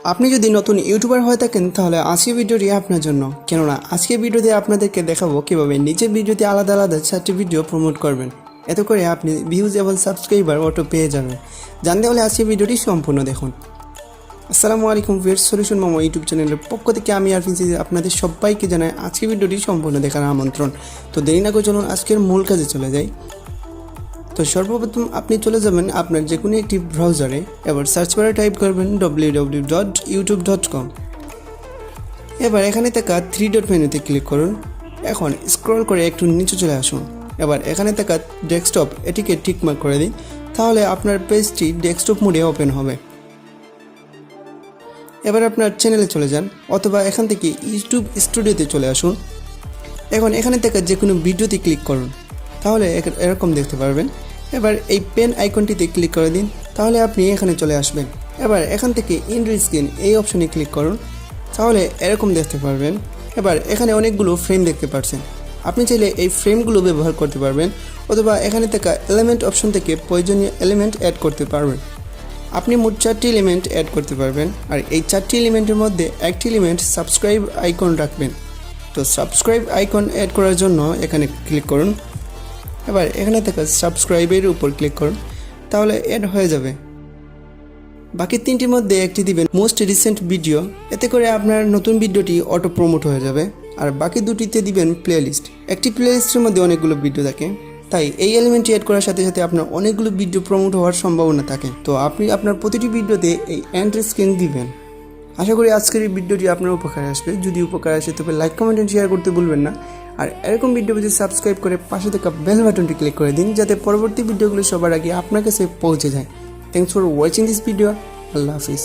আপনি যদি নতুন ইউটিউবার হয়ে থাকেন তাহলে আজকের ভিডিওটি আপনার জন্য, কেননা আজকের ভিডিওতে আপনাদেরকে দেখাবো কীভাবে নিজের ভিডিওতে আলাদা আলাদা 4টি ভিডিও প্রমোট করবেন। এতে করে আপনি ভিউজ এবং সাবস্ক্রাইবার অটো পেয়ে যাবেন। জানতে হলে আজকের ভিডিওটি সম্পূর্ণ দেখুন। আসসালামু আলাইকুম ভিউয়ার্স, সলিউশন মামা ইউটিউব চ্যানেলের পক্ষ থেকে আমি আরফিন আপনাদের সবাইকে জানাই আজকের ভিডিওটি সম্পূর্ণ দেখার আমন্ত্রণ। তো দেরি না করে চলুন আজকের মূল কাজে চলে যাই। তো সর্বপ্রথম আপনি চলে যাবেন আপনার যে কোনো একটি ব্রাউজারে, এবার সার্চ বারে টাইপ করবেন www.youtube.com। এবার এখানে থাকা 3 ডট মেনুতে ক্লিক করুন। এখন স্ক্রল করে একটু নিচে চলে আসুন। এবার এখানে থাকা ডেস্কটপ এটিকে টিকমার্ক করে দিন, তাহলে আপনার পেজটি ডেস্কটপ মোডে ওপেন হবে। এবার আপনার চ্যানেলে চলে যান, অথবা এখান থেকে ইউটিউব স্টুডিওতে চলে আসুন। এখন এখানে থাকা যে কোনো ভিডিওতে ক্লিক করুন, তাহলে এরকম দেখতে পারবেন। এবার এই পেন আইকনটিতে ক্লিক করে দিন, তাহলে আপনি এখানে চলে আসবেন। এবার এখান থেকে ইন স্ক্রিন এই অপশনে ক্লিক করুন, তাহলে এরকম দেখতে পারবেন। এবার এখানে অনেকগুলো ফ্রেম দেখতে পাচ্ছেন, আপনি চাইলে এই ফ্রেমগুলো ব্যবহার করতে পারবেন, অথবা এখানে থাকা এলিমেন্ট অপশন থেকে প্রয়োজনীয় এলিমেন্ট অ্যাড করতে পারবেন। আপনি মোট 4টি এলিমেন্ট অ্যাড করতে পারবেন, আর এই 4টি এলিমেন্টের মধ্যে একটি এলিমেন্ট সাবস্ক্রাইব আইকন রাখবেন। তো সাবস্ক্রাইব আইকন অ্যাড করার জন্য এখানে ক্লিক করুন। এবার এখানে থেকে সাবস্ক্রাইবের উপর ক্লিক করুন, তাহলে অ্যাড হয়ে যাবে। বাকি 3টির মধ্যে একটি দিবেন মোস্ট রিসেন্ট ভিডিও, এতে করে আপনার নতুন ভিডিওটি অটো প্রমোট হয়ে যাবে। আর বাকি 2টিতে দিবেন প্লেলিস্ট। একটি প্লেলিস্টের মধ্যে অনেকগুলো ভিডিও থাকে, তাই এই এলিমেন্টটি অ্যাড করার সাথে সাথে আপনার অনেকগুলো ভিডিও প্রমোট হওয়ার সম্ভাবনা থাকে। তো আপনি আপনার প্রতিটি ভিডিওতে এই এন্ড স্ক্রিন দিবেন। আশা করি আজকের এই ভিডিওটি আপনার উপকারে আসবে। যদি উপকার আসে তবে লাইক, কমেন্ট এন্ড শেয়ার করতে ভুলবেন না। আর এরকম ভিডিও পেতে সাবস্ক্রাইব করে পাশে থাকা বেল বাটনটি ক্লিক করে দিন, যাতে পরবর্তী ভিডিওগুলো সবার আগে আপনার কাছে পৌঁছে যায়। Thanks for watching this video. Allah Hafiz.